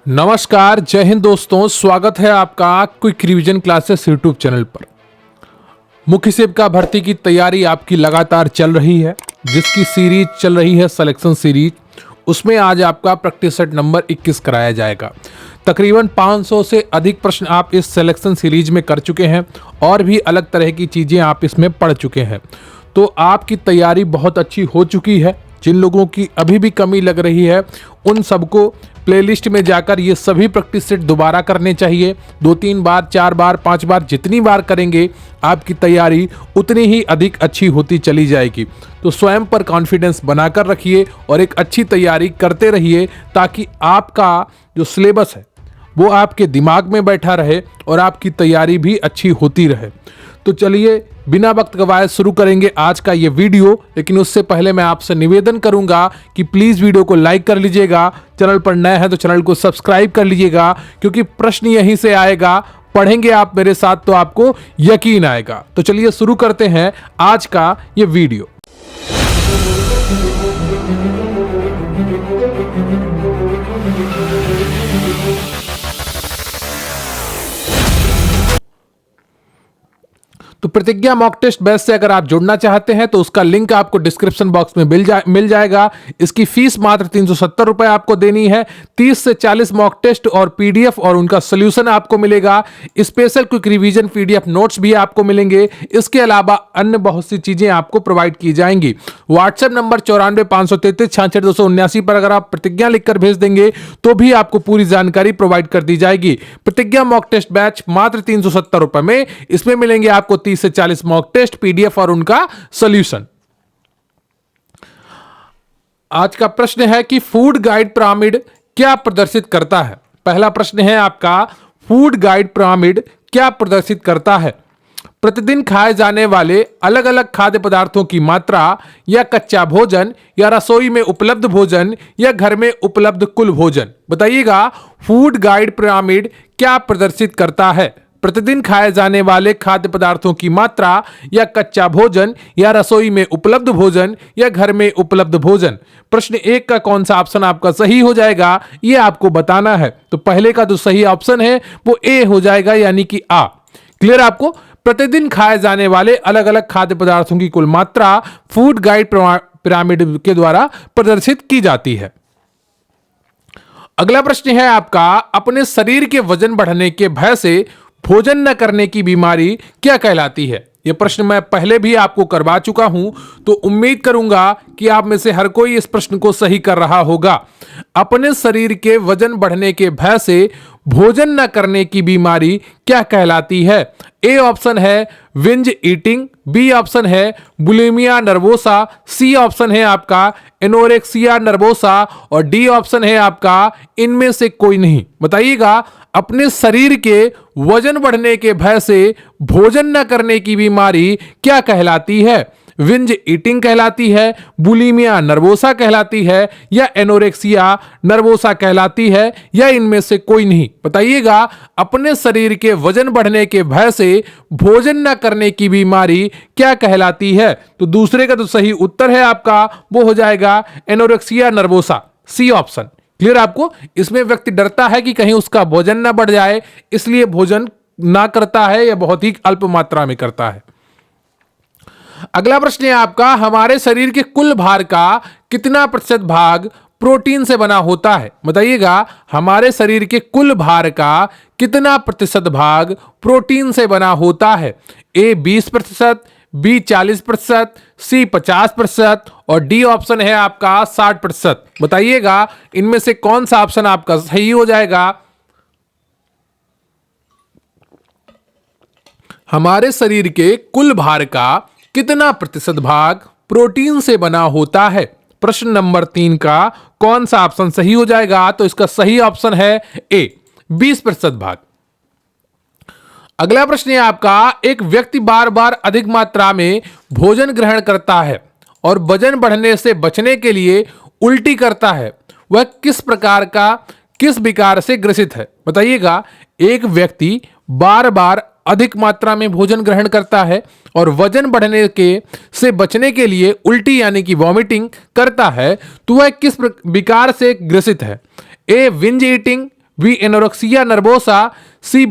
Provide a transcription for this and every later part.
नमस्कार, जय हिंद दोस्तों। स्वागत है आपका quick revision classes YouTube channel पर। मुख्य सेवक भर्ती की तैयारी आपकी लगातार चल रही है, जिसकी सीरीज चल रही है सिलेक्शन सीरीज। उसमें आज आपका प्रैक्टिस सेट नंबर 21 कराया जाएगा। तकरीबन 500 से अधिक प्रश्न आप इस सिलेक्शन सीरीज में कर चुके हैं और भी अलग तरह की चीज़ें आप इसमें पढ़ चुके हैं, तो आपकी तैयारी बहुत अच्छी हो चुकी है। जिन लोगों की अभी भी कमी लग रही है उन सबको प्लेलिस्ट में जाकर ये सभी प्रैक्टिस सेट दोबारा करने चाहिए। 2-3 बार, 4 बार, 5 बार, जितनी बार करेंगे आपकी तैयारी उतनी ही अधिक अच्छी होती चली जाएगी। तो स्वयं पर कॉन्फिडेंस बनाकर रखिए और एक अच्छी तैयारी करते रहिए, ताकि आपका जो सिलेबस है वो आपके दिमाग में बैठा रहे और आपकी तैयारी भी अच्छी होती रहे। तो चलिए बिना वक्त गवाए शुरू करेंगे आज का ये वीडियो। लेकिन उससे पहले मैं आपसे निवेदन करूंगा कि प्लीज़ वीडियो को लाइक कर लीजिएगा, चैनल पर नए हैं तो चैनल को सब्सक्राइब कर लीजिएगा, क्योंकि प्रश्न यहीं से आएगा। पढ़ेंगे आप मेरे साथ तो आपको यकीन आएगा। तो चलिए शुरू करते हैं आज का ये वीडियो। तो प्रतिज्ञा मॉक टेस्ट बैच से अगर आप जुड़ना चाहते हैं तो उसका लिंक आपको डिस्क्रिप्शन बॉक्स में मिल जाएगा। इसकी फीस मात्र 370 रुपए आपको देनी है। 30 से 40 मॉक टेस्ट और पीडीएफ और उनका सोल्यूशन आपको मिलेगा। Special quick revision PDF notes भी आपको मिलेंगे। इसके अलावा अन्य बहुत सी चीजें आपको प्रोवाइड की जाएंगी। व्हाट्सएप नंबर 94 533 66 279 पर अगर आप प्रतिज्ञा लिखकर भेज देंगे तो भी आपको पूरी जानकारी प्रोवाइड कर दी जाएगी। प्रतिज्ञा मॉक टेस्ट बैच मात्र 370 रुपए में। इसमें मिलेंगे आपको 30 से 40 मॉक टेस्ट, पीडीएफ और उनका सॉल्यूशन। आज का प्रश्न है कि फूड गाइड पिरामिड क्या प्रदर्शित करता है। पहला प्रश्न है आपका, फूड गाइड पिरामिड क्या प्रदर्शित करता है। प्रतिदिन खाए जाने वाले अलग अलग खाद्य पदार्थों की मात्रा, या कच्चा भोजन, या रसोई में उपलब्ध भोजन, या घर में उपलब्ध कुल भोजन। बताइएगा फूड गाइड पिरामिड क्या प्रदर्शित करता है। प्रतिदिन खाए जाने वाले खाद्य पदार्थों की मात्रा, या कच्चा भोजन, या रसोई में उपलब्ध भोजन, या घर में उपलब्ध भोजन। प्रश्न 1 का कौन सा ऑप्शन आपका सही हो जाएगा ये आपको बताना है। तो पहले का जो सही ऑप्शन है वो ए हो जाएगा, यानी कि आ। क्लियर आपको। प्रतिदिन खाए जाने वाले अलग अलग खाद्य पदार्थों की कुल मात्रा फूड गाइड पिरामिड के द्वारा प्रदर्शित की जाती है। अगला प्रश्न है आपका, अपने शरीर के वजन बढ़ने के भय से भोजन न करने की बीमारी क्या कहलाती है। यह प्रश्न मैं पहले भी आपको करवा चुका हूं, तो उम्मीद करूंगा कि आप में से हर कोई इस प्रश्न को सही कर रहा होगा। अपने शरीर के वजन बढ़ने के भय से भोजन न करने की बीमारी क्या कहलाती है। ए ऑप्शन है विंज ईटिंग, बी ऑप्शन है बुलिमिया नर्वोसा, सी ऑप्शन है आपका एनोरेक्सिया नर्वोसा, और डी ऑप्शन है आपका इनमें से कोई नहीं। बताइएगा अपने शरीर के वजन बढ़ने के भय से भोजन न करने की बीमारी क्या कहलाती है। विंज ईटिंग कहलाती है, बुलिमिया नर्वोसा कहलाती है, या एनोरेक्सिया नर्वोसा कहलाती है, या इनमें से कोई नहीं। बताइएगा अपने शरीर के वजन बढ़ने के भय से भोजन न करने की बीमारी क्या कहलाती है। तो दूसरे का तो सही उत्तर है आपका, वो हो जाएगा anorexia nervosa, C option. Clear आपको। इसमें व्यक्ति डरता है कि कहीं उसका वजन ना बढ़ जाए, इसलिए भोजन ना करता है या बहुत ही अल्प मात्रा में करता है। अगला प्रश्न है आपका, हमारे शरीर के कुल भार का कितना प्रतिशत भाग प्रोटीन से बना होता है। बताइएगा हमारे शरीर के कुल भार का कितना प्रतिशत भाग प्रोटीन से बना होता है। ए 20%, बी 40%, सी 50%, और डी ऑप्शन है आपका 60%। बताइएगा इनमें से कौन सा ऑप्शन आपका सही हो जाएगा। हमारे शरीर के कुल भार का कितना प्रतिशत भाग प्रोटीन से बना होता है। प्रश्न नंबर 3 का कौन सा ऑप्शन सही हो जाएगा। तो इसका सही ऑप्शन है ए 20% भाग। अगला प्रश्न है आपका, एक व्यक्ति बार बार अधिक मात्रा में भोजन ग्रहण करता है और वजन बढ़ने से बचने के लिए उल्टी करता है, वह किस प्रकार का किस विकार से ग्रसित है। बताइएगा एक व्यक्ति बार बार अधिक मात्रा में भोजन ग्रहण करता है और वजन बढ़ने के से बचने के लिए उल्टी यानी कि वॉमिटिंग करता है, तो वह किस विकार से ग्रसित है। ए Vij eating, B anorexia nervosa, सी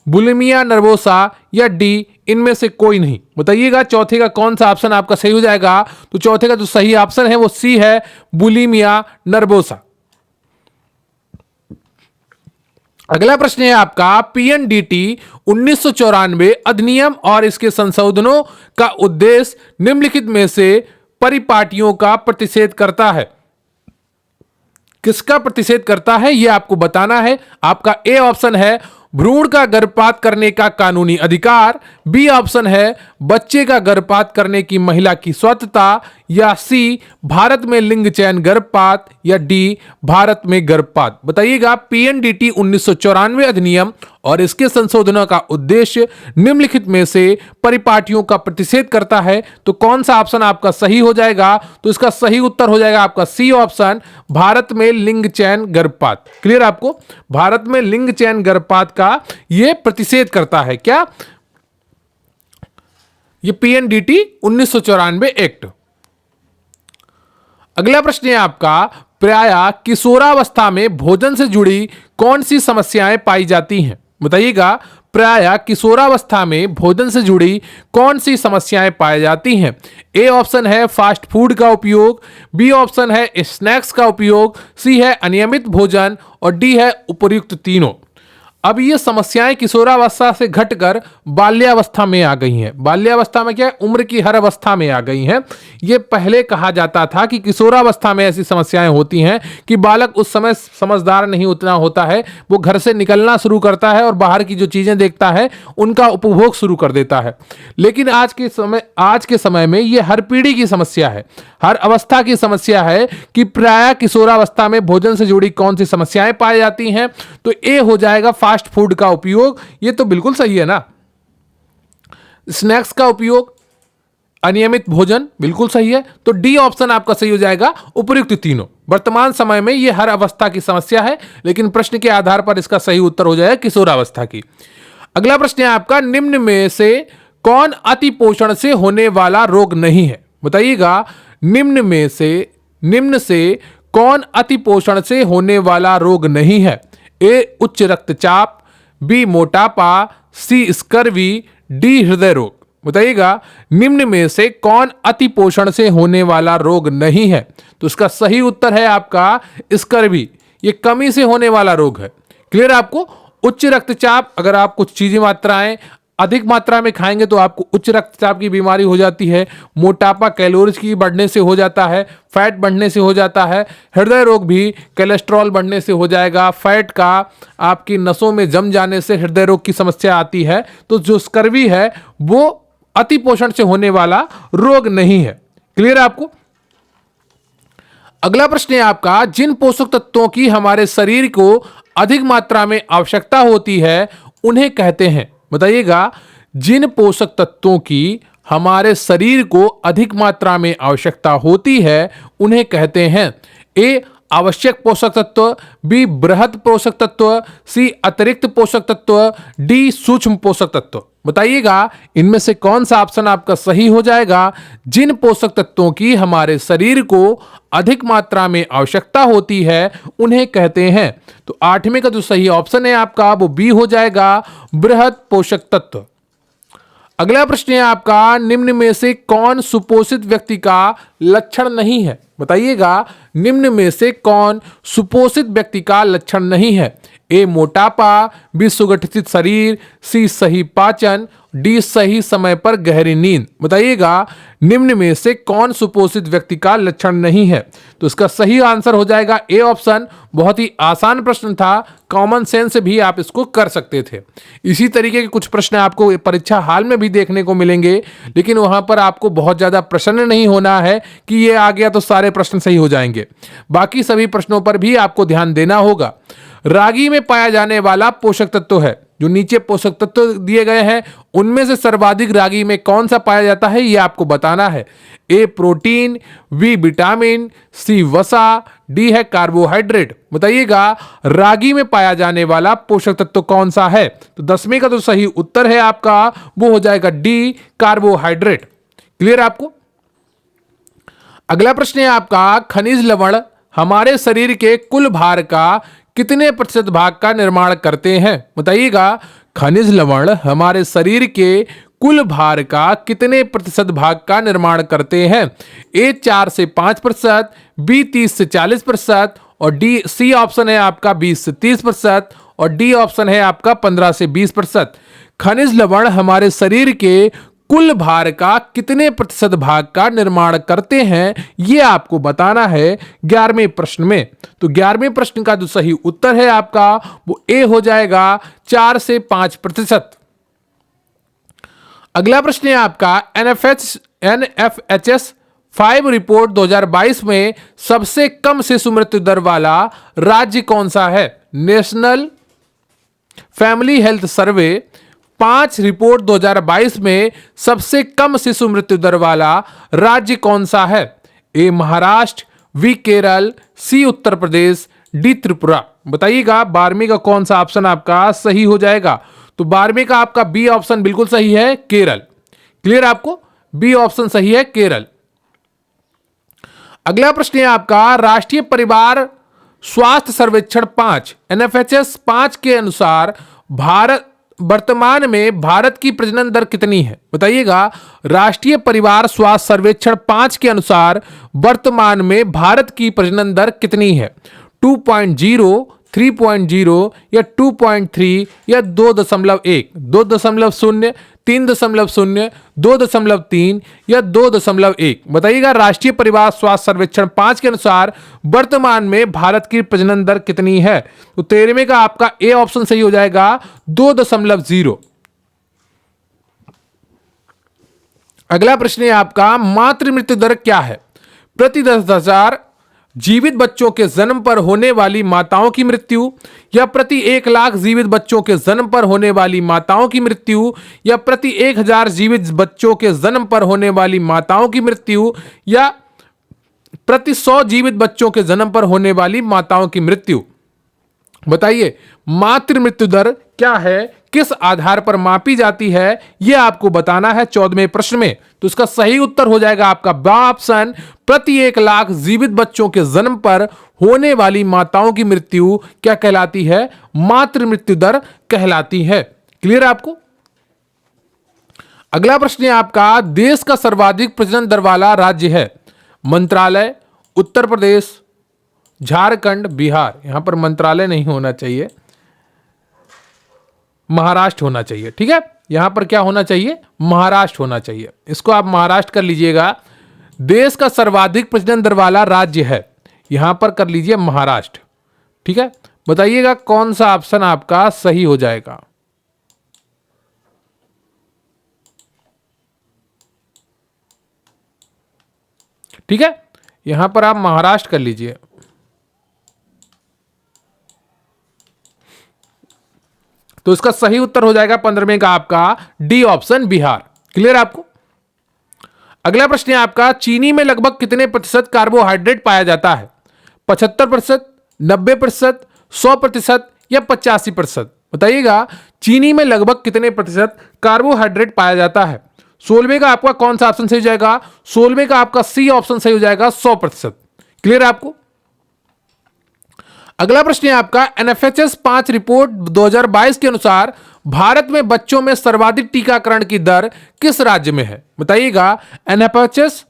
बुलिमिया नर्वोसा, या डी इनमें से कोई नहीं। बताइएगा चौथे का कौन सा ऑप्शन आपका सही हो जाएगा। तो चौथे का जो सही ऑप्शन है वो सी है, बुलिमिया नर्वोसा। अगला प्रश्न है आपका, पीएनडीटी 1994 अधिनियम और इसके संशोधनों का उद्देश्य निम्नलिखित में से परिपाटियों का प्रतिषेध करता है। किसका प्रतिषेध करता है यह आपको बताना है। आपका ए ऑप्शन है भ्रूण का गर्भपात करने का कानूनी अधिकार, बी ऑप्शन है बच्चे का गर्भपात करने की महिला की स्वतंत्रता, या सी भारत में लिंग चयन गर्भपात, या डी भारत में गर्भपात। बताइएगा पीएनडीटी 1994 अधिनियम और इसके संशोधनों का उद्देश्य निम्नलिखित में से परिपाटियों का प्रतिषेध करता है। तो कौन सा ऑप्शन आपका सही हो जाएगा। तो इसका सही उत्तर हो जाएगा आपका सी ऑप्शन, भारत में लिंग चयन गर्भपात। क्लियर आपको, भारत में लिंग चयन गर्भपात का यह प्रतिषेध करता है। क्या ये पीएनडीटी 1994 एक्ट। अगला प्रश्न है आपका, प्रायः किशोरावस्था में भोजन से जुड़ी कौन सी समस्याएं पाई जाती हैं। बताइएगा प्रायः किशोरावस्था में भोजन से जुड़ी कौन सी समस्याएं पाई जाती हैं। ए ऑप्शन है फास्ट फूड का उपयोग, बी ऑप्शन है स्नैक्स का उपयोग, सी है अनियमित भोजन, और डी है उपर्युक्त तीनों। अब ये समस्याएं किशोरावस्था से घटकर बाल्यावस्था में आ गई हैं। बाल्यावस्था में क्या है, उम्र की हर अवस्था में आ गई हैं। ये पहले कहा जाता था कि किशोरावस्था में ऐसी समस्याएं होती हैं कि बालक उस समय समझदार नहीं उतना होता है, वो घर से निकलना शुरू करता है और बाहर की जो चीजें देखता है उनका उपभोग शुरू कर देता है। लेकिन आज के समय में ये हर पीढ़ी की समस्या है, हर अवस्था की समस्या है कि प्रायः किशोरावस्था में भोजन से जुड़ी कौन सी समस्याएं पाई जाती हैं। तो ए हो जाएगा फास्ट फूड का उपयोग, ये तो बिल्कुल सही है ना। स्नैक्स का उपयोग, अनियमित भोजन, बिल्कुल सही है। तो डी ऑप्शन आपका सही हो जाएगा, उपर्युक्त तीनों। वर्तमान समय में ये हर अवस्था की समस्या है, लेकिन प्रश्न के आधार पर इसका सही उत्तर हो जाएगा किशोरावस्था की। अगला प्रश्न है आपका, निम्न में से कौन अति पोषण से होने वाला रोग नहीं है। बताइएगा निम्न से कौन अति पोषण से होने वाला रोग नहीं है। ए उच्च रक्तचाप, बी मोटापा, सी स्कर्वी, डी हृदय रोग। बताइएगा निम्न में से कौन अति पोषण से होने वाला रोग नहीं है। तो इसका सही उत्तर है आपका स्कर्वी, ये कमी से होने वाला रोग है। क्लियर आपको। उच्च रक्तचाप, अगर आप कुछ चीजें मात्राएं अधिक मात्रा में खाएंगे तो आपको उच्च रक्तचाप की बीमारी हो जाती है। मोटापा कैलोरीज की बढ़ने से हो जाता है, फैट बढ़ने से हो जाता है। हृदय रोग भी कोलेस्ट्रॉल बढ़ने से हो जाएगा, फैट का आपकी नसों में जम जाने से हृदय रोग की समस्या आती है। तो जो स्कर्वी है वो अति पोषण से होने वाला रोग नहीं है। क्लियर आपको। अगला प्रश्न है आपका, जिन पोषक तत्वों की हमारे शरीर को अधिक मात्रा में आवश्यकता होती है उन्हें कहते हैं। बताइएगा जिन पोषक तत्वों की हमारे शरीर को अधिक मात्रा में आवश्यकता होती है उन्हें कहते हैं। ए आवश्यक पोषक तत्व, बी बृहत पोषक तत्व, सी अतिरिक्त पोषक तत्व, डी सूक्ष्म पोषक तत्व। बताइएगा इनमें से कौन सा ऑप्शन आपका सही हो जाएगा। जिन पोषक तत्वों की हमारे शरीर को अधिक मात्रा में आवश्यकता होती है उन्हें कहते हैं। तो आठवें का जो सही ऑप्शन है आपका वो बी हो जाएगा, बृहत पोषक तत्व। अगला प्रश्न है आपका, निम्न में से कौन सुपोषित व्यक्ति का लक्षण नहीं है। बताइएगा निम्न में से कौन सुपोषित व्यक्ति का लक्षण नहीं है। ए मोटापा, बी सुगठित शरीर, सी सही पाचन, डी सही समय पर गहरी नींद। बताइएगा निम्न में से कौन सुपोषित व्यक्ति का लक्षण नहीं है। तो इसका सही आंसर हो जाएगा ए ऑप्शन। बहुत ही आसान प्रश्न था, कॉमन सेंस से भी आप इसको कर सकते थे। इसी तरीके के कुछ प्रश्न आपको परीक्षा हाल में भी देखने को मिलेंगे, लेकिन वहां पर आपको बहुत ज्यादा प्रसन्न नहीं होना है कि ये आ गया तो सारे प्रश्न सही हो जाएंगे। बाकी सभी प्रश्नों पर भी आपको ध्यान देना होगा। रागी में पाया जाने वाला पोषक तत्व है, जो नीचे पोषक तत्व दिए गए हैं उनमें से सर्वाधिक रागी में कौन सा पाया जाता है ये आपको बताना है। ए प्रोटीन, बी विटामिन, सी वसा, डी है कार्बोहाइड्रेट। बताइएगा रागी में पाया जाने वाला पोषक तत्व कौन सा है। तो 10वें का जो सही उत्तर है आपका वो हो जाएगा डी कार्बोहाइड्रेट। क्लियर आपको। अगला प्रश्न है आपका, खनिज लवण हमारे शरीर के कुल भार का कितने प्रतिशत भाग का निर्माण करते हैं? बताइएगा। खनिज लवण हमारे शरीर के कुल भार का कितने प्रतिशत भाग का निर्माण करते हैं? ए 4 से 5%, बी 30 से 40% और डी सी ऑप्शन है आपका 20 से 30% और डी ऑप्शन है आपका 15 से 20%। खनिज लवण हमारे शरीर के कुल भार का कितने प्रतिशत भाग का निर्माण करते हैं, यह आपको बताना है 11वें प्रश्न में। तो 11वें प्रश्न का जो सही उत्तर है आपका वो ए हो जाएगा 4 से 5%। अगला प्रश्न है आपका NFHS 5 रिपोर्ट 2022 में सबसे कम शिशु मृत्यु दर वाला राज्य कौन सा है? National family health survey 5 report 2022 में सबसे कम शिशु मृत्यु दर वाला राज्य कौन सा है? ए महाराष्ट्र, बी केरल, सी उत्तर प्रदेश, डी त्रिपुरा। बताइएगा 12वीं का कौन सा ऑप्शन आपका सही हो जाएगा? तो 12वीं का आपका बी ऑप्शन बिल्कुल सही है, केरल। क्लियर आपको? बी ऑप्शन सही है, केरल। अगला प्रश्न है आपका राष्ट्रीय परिवार स्वास्थ्य सर्वेक्षण 5 NFHS 5 के अनुसार वर्तमान में भारत की प्रजनन दर कितनी है? बताइएगा। राष्ट्रीय परिवार स्वास्थ्य सर्वेक्षण 5 के अनुसार वर्तमान में भारत की प्रजनन दर कितनी है? 2.0, 3.0 या 2.3 या 2.1, 2.0, 3.0, 2.3 या 2.1। बताइएगा राष्ट्रीय परिवार स्वास्थ्य सर्वेक्षण 5 के अनुसार वर्तमान में भारत की प्रजनन दर कितनी है? तो 13वें का आपका ए ऑप्शन सही हो जाएगा, 2.0। अगला प्रश्न है आपका मातृ मृत्यु दर क्या है? प्रति 10,000 जीवित बच्चों के जन्म पर होने वाली माताओं की मृत्यु, या प्रति 1 लाख जीवित बच्चों के जन्म पर होने वाली माताओं की मृत्यु, या प्रति 1000 जीवित बच्चों के जन्म पर होने वाली माताओं की मृत्यु, या प्रति 100 जीवित बच्चों के जन्म पर होने वाली माताओं की मृत्यु। बताइए मातृ मृत्यु दर क्या है, किस आधार पर मापी जाती है, यह आपको बताना है 14वें प्रश्न में। तो इसका सही उत्तर हो जाएगा आपका ब ऑप्शन, प्रति 1 लाख जीवित बच्चों के जन्म पर होने वाली माताओं की मृत्यु क्या कहलाती है? मातृ मृत्यु दर कहलाती है। क्लियर आपको? अगला प्रश्न है आपका देश का सर्वाधिक प्रजनन दर वाला राज्य है? मंत्रालय, उत्तर प्रदेश, झारखंड, बिहार। यहां पर मंत्रालय नहीं होना चाहिए, महाराष्ट्र होना चाहिए। ठीक है, यहां पर क्या होना चाहिए? महाराष्ट्र होना चाहिए। इसको आप महाराष्ट्र कर लीजिएगा। देश का सर्वाधिक प्रजनन दर वाला राज्य है, यहां पर कर लीजिए महाराष्ट्र। ठीक है, बताइएगा कौन सा ऑप्शन आपका सही हो जाएगा? ठीक है, यहां पर आप महाराष्ट्र कर लीजिए। तो इसका सही उत्तर हो जाएगा 15वें का आपका डी ऑप्शन, बिहार। क्लियर आपको? अगला प्रश्न है आपका चीनी में लगभग कितने प्रतिशत कार्बोहाइड्रेट पाया जाता है? 75%, 90%, 100% या 85%। बताइएगा चीनी में लगभग कितने प्रतिशत कार्बोहाइड्रेट पाया जाता है? 16वें का आपका कौन सा ऑप्शन सही हो जाएगा? 16वें का आपका सी ऑप्शन सही हो जाएगा, 100%। क्लियर आपको? अगला प्रश्न है आपका NFHS 5 रिपोर्ट 2022 के अनुसार भारत में बच्चों में सर्वाधिक टीकाकरण की दर किस राज्य में है? बताइएगा NFHS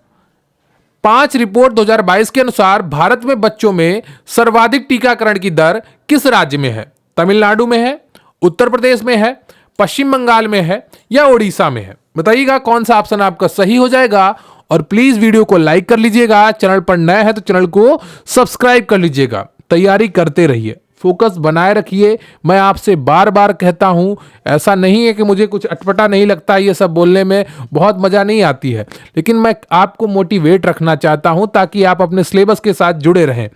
5 रिपोर्ट 2022 के अनुसार भारत में बच्चों में सर्वाधिक टीकाकरण की दर किस राज्य में है? तमिलनाडु में है, उत्तर प्रदेश में है, पश्चिम बंगाल में है या उड़ीसा में है? बताइएगा कौन सा ऑप्शन आपका सही हो जाएगा। और प्लीज वीडियो को लाइक कर लीजिएगा, चैनल पर नए हैं तो चैनल को सब्सक्राइब कर लीजिएगा। तैयारी करते रहिए, फोकस बनाए रखिए। मैं आपसे बार बार कहता हूं, ऐसा नहीं है कि मुझे कुछ अटपटा नहीं लगता, ये सब बोलने में बहुत मजा नहीं आती है, लेकिन मैं आपको मोटिवेट रखना चाहता हूं ताकि आप अपने सिलेबस के साथ जुड़े रहें,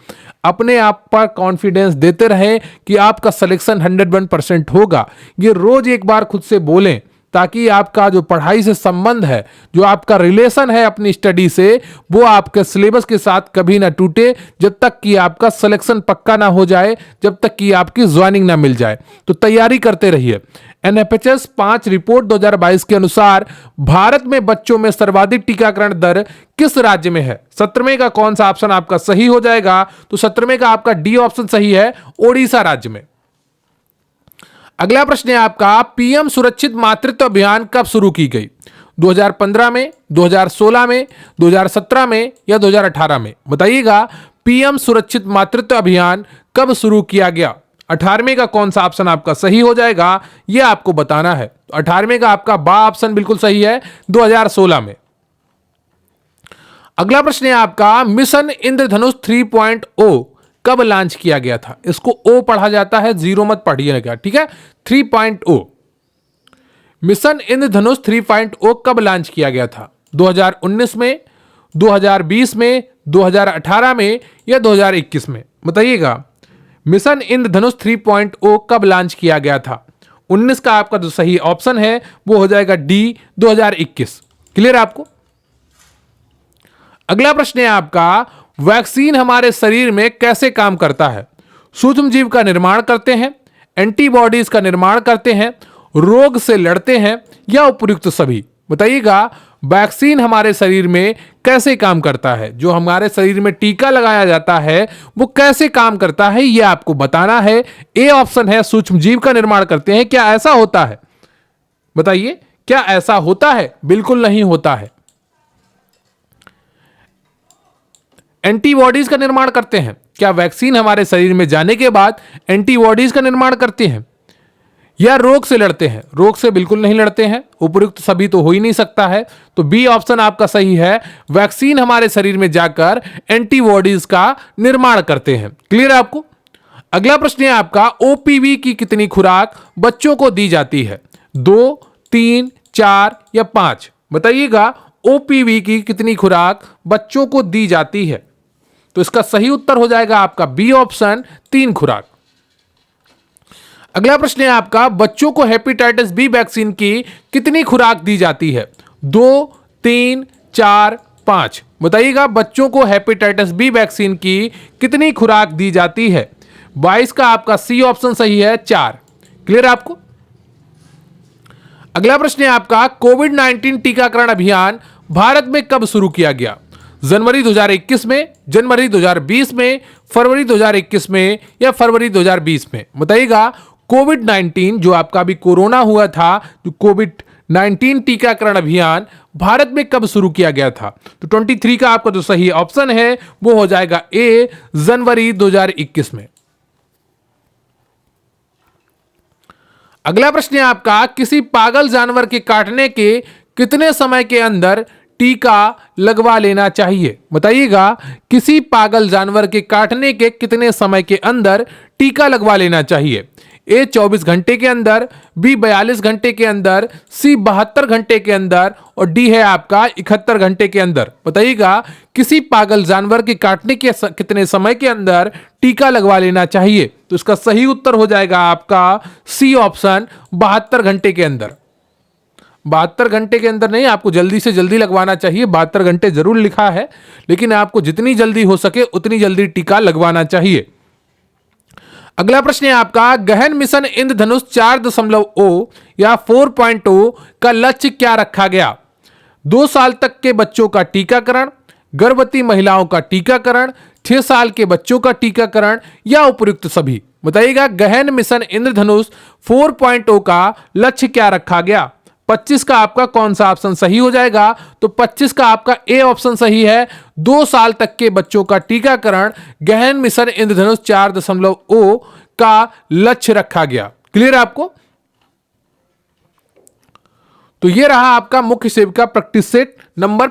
अपने आप पर कॉन्फिडेंस देते रहें कि आपका सिलेक्शन 101% होगा। ये रोज एक बार खुद से बोलें ताकि आपका जो पढ़ाई से संबंध है, जो आपका रिलेशन है अपनी स्टडी से, वो आपके सिलेबस के साथ कभी ना टूटे, जब तक कि आपका सिलेक्शन पक्का ना हो जाए, जब तक कि आपकी ज्वाइनिंग ना मिल जाए। तो तैयारी करते रहिए। एनएफएचएस 5 रिपोर्ट 2022 के अनुसार भारत में बच्चों में सर्वाधिक टीकाकरण दर किस राज्य में है? 17वें का कौन सा ऑप्शन आपका सही हो जाएगा? तो 17वें का आपका डी ऑप्शन सही है, ओडिशा राज्य में। अगला प्रश्न है आपका, पीएम सुरक्षित मातृत्व अभियान कब शुरू की गई? 2015 में, 2016 में, 2017 में या 2018 में? बताइएगा, पीएम सुरक्षित मातृत्व अभियान कब शुरू किया गया? 18वें का कौन सा ऑप्शन आपका सही हो जाएगा, यह आपको बताना है। 18वें का आपका बा ऑप्शन बिल्कुल सही है, 2016 में। अगला प्रश्न है आपका, मिशन इंद्रधनुष 3.0 कब लॉन्च किया गया था? इसको ओ पढ़ा जाता है, जीरो मत पढ़िएगा, ठीक है। 3.0 मिशन इंद्रधनुष 3.0 कब लॉन्च किया गया था? 2019 में, 2020 में, 2018 में या 2021 में? बताइएगा, मिशन इंद्रधनुष 3.0 कब लॉन्च किया गया था? 19 का आपका जो सही ऑप्शन है वो हो जाएगा डी, 2021। क्लियर आपको? अगला प्रश्न है आपका, वैक्सीन हमारे शरीर में कैसे काम करता है? सूक्ष्म जीव का निर्माण करते हैं, एंटीबॉडीज का निर्माण करते हैं, रोग से लड़ते हैं या उपयुक्त सभी? बताइएगा, वैक्सीन हमारे शरीर में कैसे काम करता है? जो हमारे शरीर में टीका लगाया जाता है वो कैसे काम करता है, यह आपको बताना है। ए ऑप्शन है, सूक्ष्म जीव का निर्माण करते हैं। क्या ऐसा होता है? बताइए, क्या ऐसा होता है? बिल्कुल नहीं होता है। एंटीबॉडीज का निर्माण करते हैं। क्या वैक्सीन हमारे शरीर में जाने के बाद एंटीबॉडीज का निर्माण करते हैं या रोग से लड़ते हैं? रोग से बिल्कुल नहीं लड़ते हैं, उपयुक्त सभी तो हो ही नहीं सकता है। तो बी ऑप्शन आपका सही है, वैक्सीन हमारे शरीर में जाकर एंटीबॉडीज का निर्माण करते हैं। क्लियर है आपको? अगला प्रश्न है आपका, ओपीवी की कितनी खुराक बच्चों को दी जाती है? 2, 3, 4 या 5? बताइएगा, ओपीवी की कितनी खुराक बच्चों को दी जाती है? तो इसका सही उत्तर हो जाएगा आपका बी ऑप्शन, 3 खुराक। अगला प्रश्न है आपका, बच्चों को हेपेटाइटिस बी वैक्सीन की कितनी खुराक दी जाती है? 2, 3, 4, 5? बताइएगा, बच्चों को हेपेटाइटिस बी वैक्सीन की कितनी खुराक दी जाती है? 22 का आपका सी ऑप्शन सही है, 4। क्लियर आपको? अगला प्रश्न है आपका, कोविड-19 टीकाकरण अभियान भारत में कब शुरू किया गया? जनवरी 2021 में, जनवरी 2020 में, फरवरी 2021 में या फरवरी 2020 में? बताइएगा, कोविड-19 जो आपका भी कोरोना हुआ था, जो कोविड-19 टीकाकरण अभियान भारत में कब शुरू किया गया था? तो 23 का आपका जो सही ऑप्शन है वो हो जाएगा ए, जनवरी 2021 में। अगला प्रश्न है आपका, किसी पागल जानवर के काटने के कितने समय के अंदर टीका लगवा लेना चाहिए? बताइएगा, किसी पागल जानवर के काटने के कितने समय के अंदर टीका लगवा लेना चाहिए? ए 24 घंटे के अंदर, बी 42 घंटे के अंदर, सी 72 घंटे के अंदर और डी है आपका 71 घंटे के अंदर। बताइएगा, किसी पागल जानवर के काटने के कितने समय के अंदर टीका लगवा लेना चाहिए? तो इसका सही उत्तर हो जाएगा आपका सी ऑप्शन, 72 घंटे के अंदर। 72 घंटे के अंदर नहीं, आपको जल्दी से जल्दी लगवाना चाहिए। 72 घंटे जरूर लिखा है, लेकिन आपको जितनी जल्दी हो सके उतनी जल्दी टीका लगवाना चाहिए। अगला प्रश्न है आपका, गहन मिशन इंद्रधनुष 4.0 या 4.0 का लक्ष्य क्या रखा गया? 2 साल तक के बच्चों का टीकाकरण, गर्भवती महिलाओं का टीकाकरण, 6 साल के बच्चों का टीकाकरण या उपयुक्त सभी? बताइएगा, गहन मिशन इंद्रधनुष 4.0 का लक्ष्य क्या रखा गया? 25 का आपका कौन सा ऑप्शन सही हो जाएगा? तो 25 का आपका ए ऑप्शन सही है, 2 साल तक के बच्चों का टीकाकरण गहन मिशन इंद्रधनुष 4.0 का लक्ष्य रखा गया। क्लियर है आपको? तो ये रहा आपका मुख्य सेविका प्रैक्टिस सेट नंबर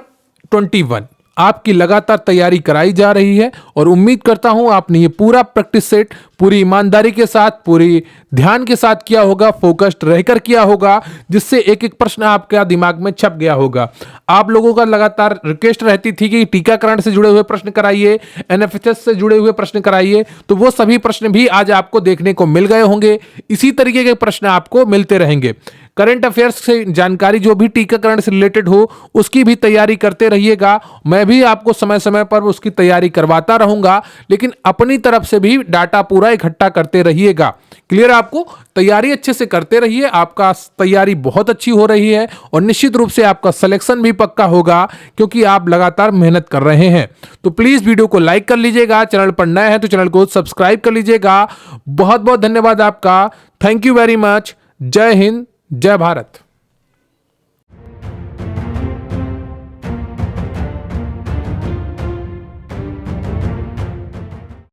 21। आपकी लगातार तैयारी कराई जा रही है और उम्मीद करता हूं आपने ये पूरा प्रैक्टिस सेट पूरी ईमानदारी के साथ, पूरी ध्यान के साथ किया होगा, फोकस्ड रहकर किया होगा, जिससे एक एक प्रश्न आपका दिमाग में छप गया होगा। आप लोगों का लगातार रिक्वेस्ट रहती थी कि टीकाकरण से जुड़े हुए प्रश्न कराइए, एनएफएचएस से जुड़े हुए प्रश्न कराइए, तो वो सभी प्रश्न भी आज आपको देखने को मिल गए होंगे। इसी तरीके के प्रश्न आपको मिलते रहेंगे। करंट अफेयर्स से जानकारी जो भी टीकाकरण से रिलेटेड हो उसकी भी तैयारी करते रहिएगा। मैं भी आपको समय समय पर उसकी तैयारी करवाता रहूंगा, लेकिन अपनी तरफ से भी डाटा पूरा इकट्ठा करते रहिएगा। क्लियर? आपको तैयारी अच्छे से करते रहिए, आपका तैयारी बहुत अच्छी हो रही है और निश्चित रूप से आपका सिलेक्शन भी पक्का होगा, क्योंकि आप लगातार मेहनत कर रहे हैं। तो प्लीज वीडियो को लाइक कर लीजिएगा, चैनल पर नए हैं तो चैनल को सब्सक्राइब कर लीजिएगा। बहुत बहुत धन्यवाद आपका। Thank you very much. जय हिंद, जय भारत।